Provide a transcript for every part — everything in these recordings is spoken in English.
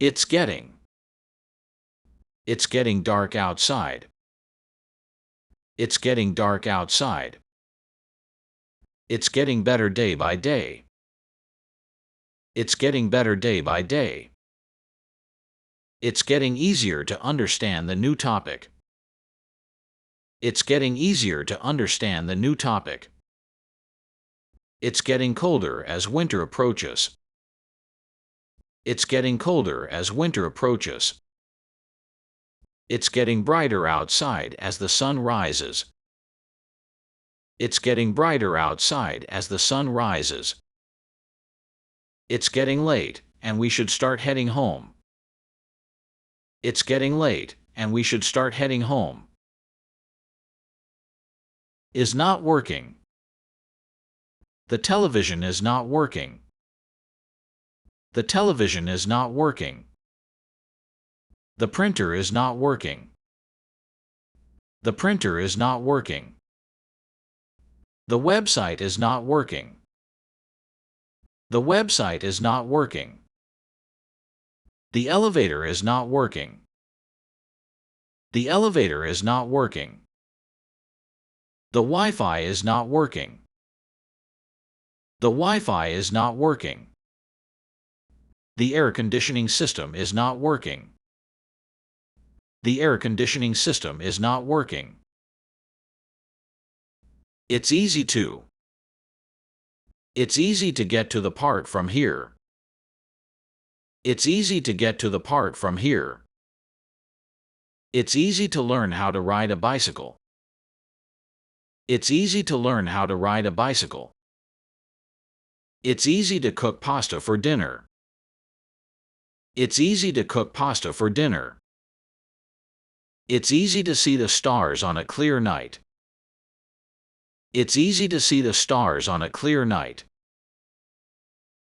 It's getting. It's getting dark outside. It's getting dark outside. It's getting better day by day. It's getting better day by day. It's getting easier to understand the new topic. It's getting easier to understand the new topic. It's getting colder as winter approaches. It's getting colder as winter approaches. It's getting brighter outside as the sun rises. It's getting brighter outside as the sun rises. It's getting late, and we should start heading home. It's getting late, and we should start heading home. Is not working. The television is not working. The television is not working. The printer is not working. The printer is not working. The website is not working. The website is not working. The elevator is not working. The elevator is not working. The Wi-Fi is not working. The Wi-Fi is not working. The air conditioning system is not working. The air conditioning system is not working. It's easy to. It's easy to get to the part from here. It's easy to get to the part from here. It's easy to learn how to ride a bicycle. It's easy to learn how to ride a bicycle. It's easy to cook pasta for dinner. It's easy to cook pasta for dinner. It's easy to see the stars on a clear night. It's easy to see the stars on a clear night.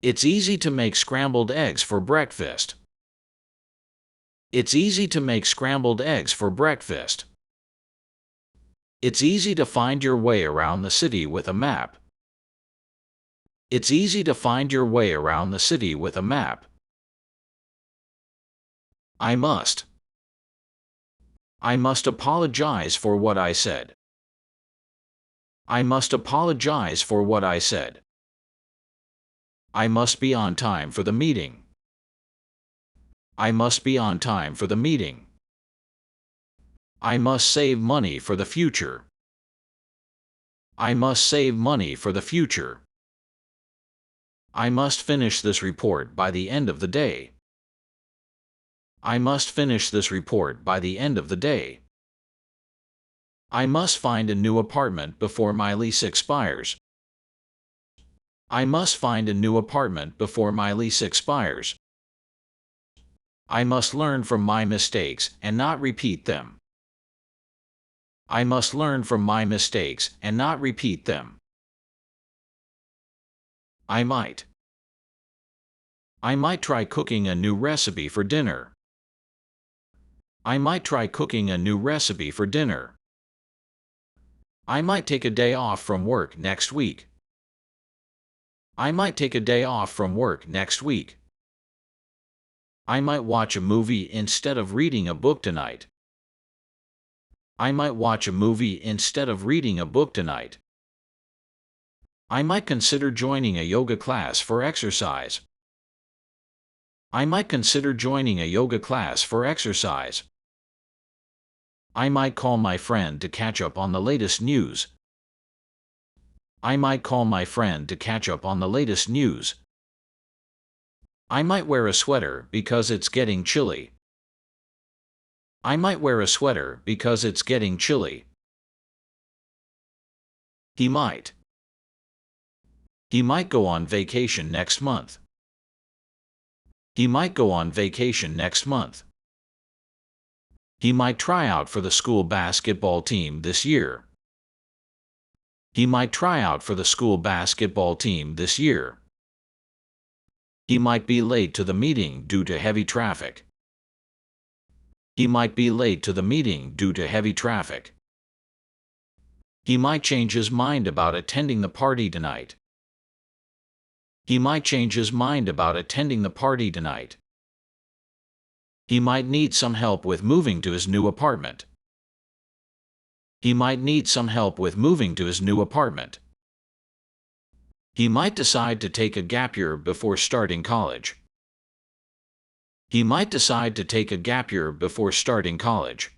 It's easy to make scrambled eggs for breakfast. It's easy to make scrambled eggs for breakfast. It's easy to find your way around the city with a map. It's easy to find your way around the city with a map. I must. I must apologize for what I said. I must apologize for what I said. I must be on time for the meeting. I must be on time for the meeting. I must save money for the future. I must save money for the future. I must finish this report by the end of the day. I must finish this report by the end of the day. I must find a new apartment before my lease expires. I must find a new apartment before my lease expires. I must learn from my mistakes and not repeat them. I must learn from my mistakes and not repeat them. I might. I might try cooking a new recipe for dinner. I might try cooking a new recipe for dinner. I might take a day off from work next week. I might take a day off from work next week. I might watch a movie instead of reading a book tonight. I might watch a movie instead of reading a book tonight. I might consider joining a yoga class for exercise. I might consider joining a yoga class for exercise. I might call my friend to catch up on the latest news. I might call my friend to catch up on the latest news. I might wear a sweater because it's getting chilly. I might wear a sweater because it's getting chilly. He might. He might go on vacation next month. He might go on vacation next month. He might try out for the school basketball team this year. He might try out for the school basketball team this year. He might be late to the meeting due to heavy traffic. He might be late to the meeting due to heavy traffic. He might change his mind about attending the party tonight. He might change his mind about attending the party tonight. He might need some help with moving to his new apartment. He might need some help with moving to his new apartment. He might decide to take a gap year before starting college. He might decide to take a gap year before starting college.